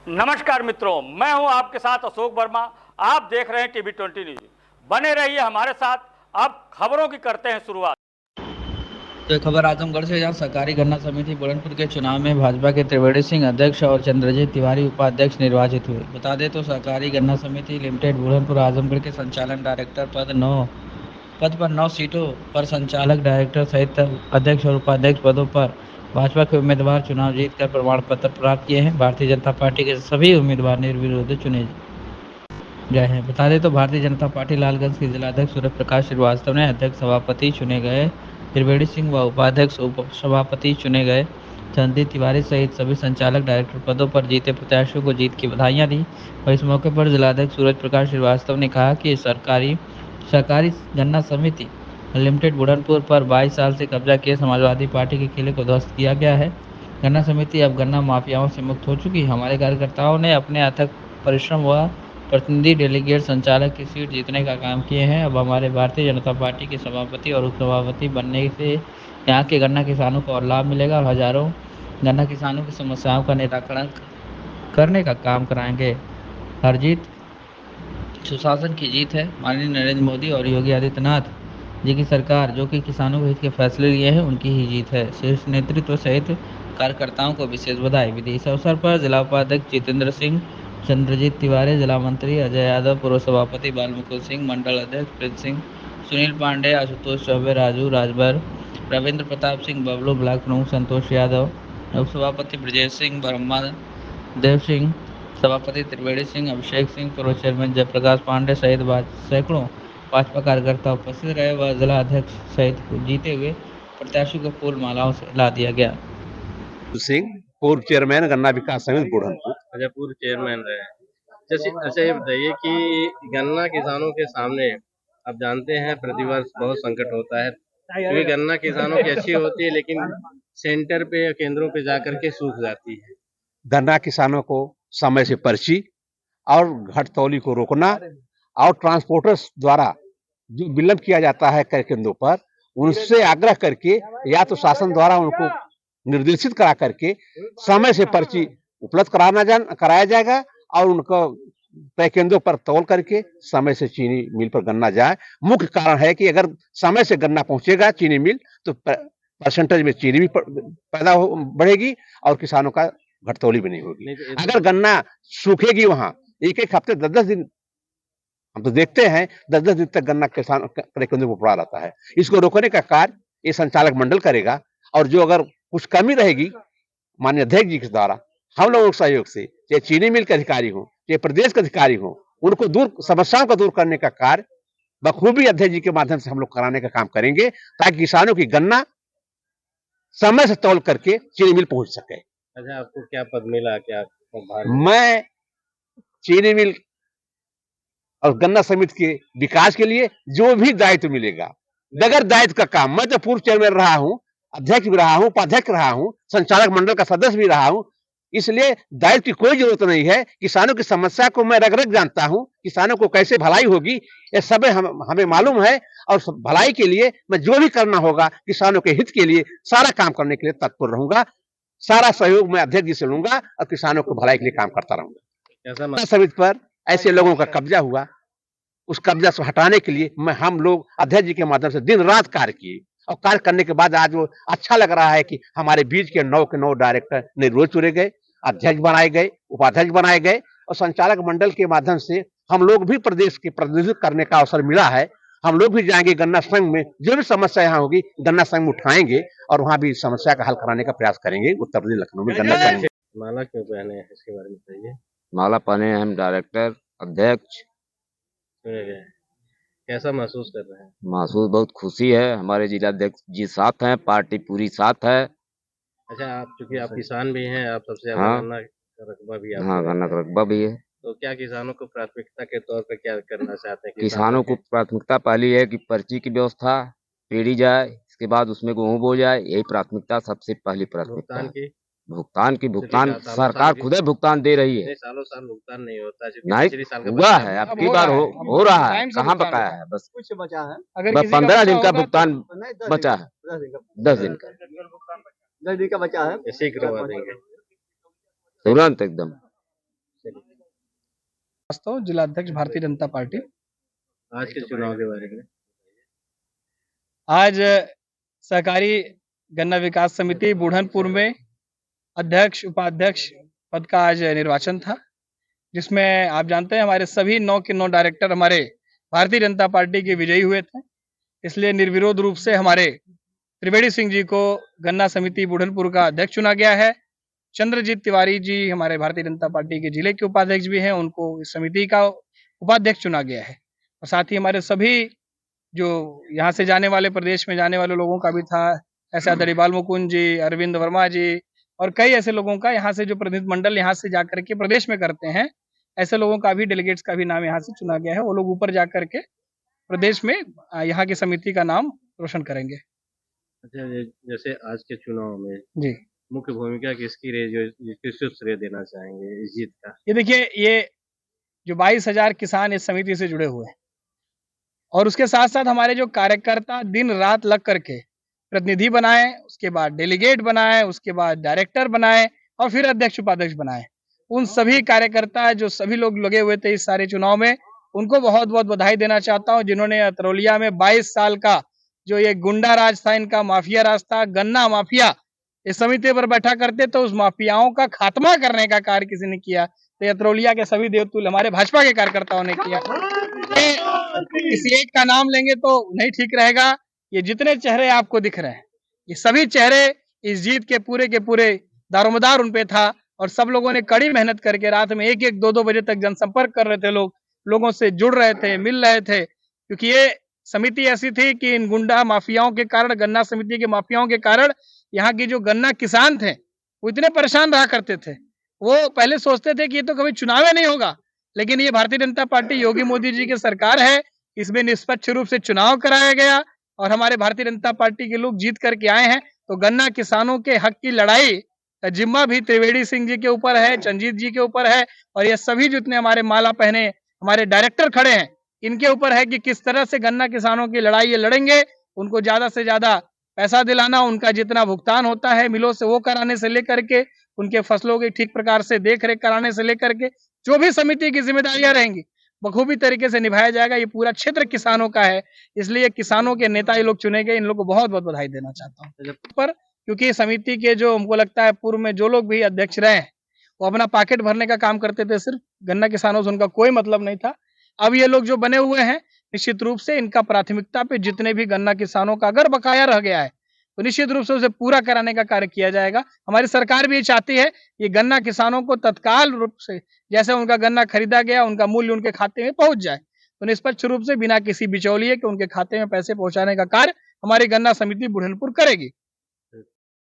नमस्कार मित्रों, मैं हूं आपके साथ अशोक वर्मा। आप देख रहे हैं टीवी 20 न्यूज। बने रहिए हमारे साथ। अब खबरों की करते हैं शुरुआत। तो खबर आजमगढ़ से, जहां सहकारी गन्ना समिति बुरहानपुर के चुनाव में भाजपा के त्रिवेणी सिंह अध्यक्ष और चंद्रजीत तिवारी उपाध्यक्ष निर्वाचित हुए। बता दें तो सहकारी गन्ना समिति लिमिटेड बुरहानपुर आजमगढ़ के संचालन डायरेक्टर पद पर 9 सीटों पर संचालक डायरेक्टर सहित अध्यक्ष और उपाध्यक्ष पदों पर भाजपा के उम्मीदवार चुनाव जीतकर प्रमाण पत्र प्राप्त किए हैं। भारतीय जनता पार्टी के सभी उम्मीदवार निर्विरोध चुने गए हैं। बता दें तो भारतीय जनता पार्टी लालगंज के जिलाध्यक्ष सूर्य प्रकाश श्रीवास्तव ने अध्यक्ष सभापति चुने गए त्रिवेणी सिंह व उपाध्यक्ष उप सभापति चुने गए चंद्रजीत तिवारी सहित सभी संचालक डायरेक्टर पदों पर जीते प्रत्याशियों को जीत की बधाइयां दी। और इस मौके पर जिलाध्यक्ष सूरज प्रकाश श्रीवास्तव ने कहा कि सहकारी गन्ना समिति लिमिटेड बुरहानपुर पर 22 साल से कब्जा किए समाजवादी पार्टी के किले को ध्वस्त किया गया है। गन्ना समिति अब गन्ना माफियाओं से मुक्त हो चुकी है। हमारे कार्यकर्ताओं ने अपने अथक परिश्रम व प्रतिनिधि डेलीगेट संचालक की सीट जीतने का काम किए हैं। अब हमारे भारतीय जनता पार्टी के सभापति और उपसभापति बनने से यहाँ के गन्ना किसानों को और लाभ मिलेगा और हजारों गन्ना किसानों की समस्याओं का निराकरण करने का काम कराएंगे। हर जीत सुशासन की जीत है। माननीय नरेंद्र मोदी और योगी आदित्यनाथ जी की सरकार जो कि किसानों के हित के फैसले लिए हैं, उनकी ही जीत है। शीर्ष नेतृत्व सहित कार्यकर्ताओं को विशेष बधाई भी दी। इस अवसर पर जिला उपाध्यक्ष जितेंद्र सिंह, चंद्रजीत तिवारी, जिला मंत्री अजय यादव, पूर्व सभापति बालमुकुल सिंह, मंडल अध्यक्ष प्रीत सिंह, सुनील पांडे, आशुतोष चौबे, राजू राजभर, रविंद्र प्रताप सिंह बबलू, ब्लॉक प्रमुख संतोष यादव, उप सभापति ब्रजेश सिंह, ब्रह्मा देव सिंह, सभापति त्रिवेणी सिंह, अभिषेक सिंह, पूर्व चेयरमैन जयप्रकाश पांडे सहित सैकड़ों भाजपा कार्यकर्ता उपस्थित रहे व जिला अध्यक्ष सहित जीते हुए प्रत्याशी को फूल मालाओं से ला दिया गया। सिंह, पूर्व चेयरमैन गन्ना विकास समिति बुरहानपुर। अच्छा, पूर्व चेयरमैन रहे। जैसे अच्छा ये बताइए कि गन्ना किसानों के सामने आप जानते हैं प्रतिवर्ष बहुत संकट होता है, क्योंकि गन्ना किसानों की अच्छी होती है लेकिन सेंटर पे या केंद्रों पे जाकर के सूख जाती है। गन्ना किसानों को समय से पर्ची और घटतौली को रोकना और ट्रांसपोर्टर्स द्वारा जो विलंब किया जाता है क्रय केंद्रों पर, उनसे आग्रह करके या तो शासन द्वारा उनको निर्देशित करा करके समय से पर्ची उपलब्ध कराया जाएगा और उनको क्रय केंद्रों पर तौल करके समय से चीनी मिल पर गन्ना जाए। मुख्य कारण है कि अगर समय से गन्ना पहुंचेगा चीनी मिल तो परसेंटेज में चीनी भी पैदा बढ़ेगी और किसानों का घटतौली भी नहीं होगी। अगर गन्ना सूखेगी वहां एक एक हफ्ते 10-10 दिन, हम तो देखते हैं 10-10 दिन तक गन्ना किसान क्रय केंद्रों पर पड़ा रहता है। इसको रोकने का कार्य ये संचालक मंडल करेगा और जो अगर कुछ कमी रहेगी माननीय अध्यक्ष जी के द्वारा हम लोगों के सहयोग से, चाहे चीनी मिल के अधिकारी हो, चाहे प्रदेश के अधिकारी हो, उनको समस्याओं को दूर करने का कार्य बखूबी अध्यक्ष जी के माध्यम से हम लोग कराने का काम करेंगे ताकि किसानों की गन्ना समय से तौल करके चीनी मिल पहुंच सके। अच्छा, आपको क्या पद मिला? क्या मैं चीनी मिल और गन्ना समिति के विकास के लिए जो भी दायित्व मिलेगा, बगैर दायित्व का काम, मैं तो पूर्व चेयरमैन रहा हूं, अध्यक्ष भी रहा हूं, उपाध्यक्ष रहा हूं, संचालक मंडल का सदस्य भी रहा हूं, इसलिए दायित्व की कोई जरूरत नहीं है। किसानों की समस्या को मैं रग-रग जानता हूं, किसानों को कैसे भलाई होगी ये सब हमें मालूम है और भलाई के लिए मैं जो भी करना होगा किसानों के हित के लिए सारा काम करने के लिए तत्पर रहूंगा। सारा सहयोग मैं अध्यक्ष जी से लूंगा और किसानों को भलाई के लिए काम करता रहूंगा। समिति पर ऐसे लोगों का कब्जा हुआ, उस कब्जा से हटाने के लिए हम लोग अध्यक्ष जी के माध्यम से दिन रात कार्य किए और कार्य करने के बाद आज वो अच्छा लग रहा है कि हमारे बीच के 9 के 9 डायरेक्टर निर्विरोध चुने गए, अध्यक्ष बनाए गए, उपाध्यक्ष बनाए गए और संचालक मंडल के माध्यम से हम लोग भी प्रदेश के प्रतिनिधित्व करने का अवसर मिला है। हम लोग भी जाएंगे गन्ना संघ में, जो भी समस्या यहाँ होगी गन्ना संघ में उठाएंगे और वहां भी समस्या का हल कराने का प्रयास करेंगे। उत्तर प्रदेश लखनऊ में गन्ना संघ। माला क्यों पहने हैं, इसके बारे में बताइए। माला पहने हम डायरेक्टर अध्यक्ष चुने गए, कैसा महसूस कर रहे हैं? महसूस बहुत खुशी है, हमारे जिलाध्यक्ष जी साथ हैं, पार्टी पूरी साथ है। अच्छा, आप चूंकि आप किसान भी हैं, आप सबसे हाँ, गन्ना का रकबा भी हाँ गन्ना का रकबा भी है। तो क्या किसानों को प्राथमिकता के तौर पर क्या करना चाहते हैं? किसानों को प्राथमिकता पहली है कि पर्ची की व्यवस्था पेड़ी जाए, इसके बाद उसमें गेहूं बो जाए, यही प्राथमिकता सबसे पहली प्राथमिकता है। भुगतान सरकार खुद ही भुगतान दे रही है। सालों साल भुगतान नहीं होता, नहीं हुआ है, अब की बार हो रहा है, कहाँ बकाया है? बस कुछ बचा है, बस 15 दिन का भुगतान बचा है, 10 दिन का, 10 दिन का बचा है, शीघ्र करवा देंगे तुरंत एकदम। वास्तव जिला अध्यक्ष भारतीय जनता पार्टी। आज के चुनाव के बारे में आज सहकारी गन्ना विकास समिति बुढ़नपुर में अध्यक्ष उपाध्यक्ष पद का आज निर्वाचन था, जिसमें आप जानते हैं हमारे सभी 9 के 9 डायरेक्टर हमारे भारतीय जनता पार्टी के विजयी हुए थे। इसलिए निर्विरोध रूप से हमारे त्रिवेणी सिंह जी को गन्ना समिति बुढ़नपुर का अध्यक्ष चुना गया है। चंद्रजीत तिवारी जी हमारे भारतीय जनता पार्टी के जिले के उपाध्यक्ष भी हैं, उनको इस समिति का उपाध्यक्ष चुना गया है। और साथ ही हमारे सभी जो यहाँ से जाने वाले, प्रदेश में जाने वाले लोगों का भी था, ऐसा दरिबाल मुकुंद जी, अरविंद वर्मा जी और कई ऐसे लोगों का यहाँ से जो प्रतिनिधि मंडल यहाँ से जाकर के प्रदेश में करते हैं, ऐसे लोगों का भी, डेलीगेट्स का भी नाम यहाँ से चुना गया है। वो लोग ऊपर जाकर के प्रदेश में यहाँ की समिति का नाम रोशन करेंगे। अच्छा, जैसे आज के चुनाव में जी, मुख्य भूमिका किसकी रही, किसको श्रेय देना चाहेंगे इस जीत का? ये देखिए, ये जो 22,000 किसान इस समिति से जुड़े हुए हैं और उसके साथ साथ हमारे जो कार्यकर्ता दिन रात लग करके प्रतिनिधि बनाए, उसके बाद डेलीगेट बनाए, उसके बाद डायरेक्टर बनाए और फिर अध्यक्ष उपाध्यक्ष बनाए, उन सभी कार्यकर्ता जो सभी लोग लगे हुए थे इस सारे चुनाव में, उनको बहुत बहुत बधाई देना चाहता हूं, जिन्होंने अतरौलिया में 22 साल का जो ये गुंडा राज था, इनका माफिया राज था, गन्ना माफिया इस समिति पर बैठा करते, तो उस माफियाओं का खात्मा करने का कार्य किसी ने किया, तो अतरौलिया के सभी देवतुल्य हमारे भाजपा के कार्यकर्ताओं ने किया। किसी एक का नाम लेंगे तो नहीं ठीक रहेगा। ये जितने चेहरे आपको दिख रहे हैं, ये सभी चेहरे इस जीत के पूरे दारोमदार उन पे था और सब लोगों ने कड़ी मेहनत करके रात में 1-1, 2-2 बजे तक जनसंपर्क कर रहे थे, लोगों से जुड़ रहे थे, मिल रहे थे, क्योंकि ये समिति ऐसी थी कि इन गुंडा माफियाओं के कारण, गन्ना समिति के माफियाओं के कारण यहाँ की जो गन्ना किसान थे वो इतने परेशान रहा करते थे। वो पहले सोचते थे कि ये तो कभी चुनाव नहीं होगा, लेकिन ये भारतीय जनता पार्टी योगी मोदी जी की सरकार है, इसमें निष्पक्ष रूप से चुनाव कराया गया और हमारे भारतीय जनता पार्टी के लोग जीत करके आए हैं। तो गन्ना किसानों के हक की लड़ाई का जिम्मा भी त्रिवेणी सिंह जी के ऊपर है, चंजीत जी के ऊपर है और ये सभी जितने हमारे माला पहने हमारे डायरेक्टर खड़े हैं, इनके ऊपर है कि किस तरह से गन्ना किसानों की लड़ाई ये लड़ेंगे, उनको ज्यादा से ज्यादा पैसा दिलाना, उनका जितना भुगतान होता है मिलों से वो कराने से लेकर के उनके फसलों की ठीक प्रकार से देख रेख कराने से लेकर के जो भी समिति की जिम्मेदारियां रहेंगी बखूबी तरीके से निभाया जाएगा। ये पूरा क्षेत्र किसानों का है, इसलिए किसानों के नेता ये लोग चुने गए, इन लोगों को बहुत बहुत बधाई देना चाहता हूँ। पर क्योंकि समिति के जो हमको लगता है पूर्व में जो लोग भी अध्यक्ष रहे वो अपना पॉकेट भरने का काम करते थे, सिर्फ गन्ना किसानों से उनका कोई मतलब नहीं था। अब ये लोग जो बने हुए हैं, निश्चित रूप से इनका प्राथमिकता पे जितने भी गन्ना किसानों का अगर बकाया रह गया है तो निश्चित रूप से उसे पूरा कराने का कार्य किया जाएगा। हमारी सरकार भी ये चाहती है कि गन्ना किसानों को तत्काल रूप से जैसे उनका गन्ना खरीदा गया उनका मूल्य उनके खाते में पहुंच जाए, तो निष्पक्ष रूप से बिना किसी बिचौलिए के उनके खाते में पैसे पहुंचाने का कार्य हमारी गन्ना समिति बुढ़नपुर करेगी।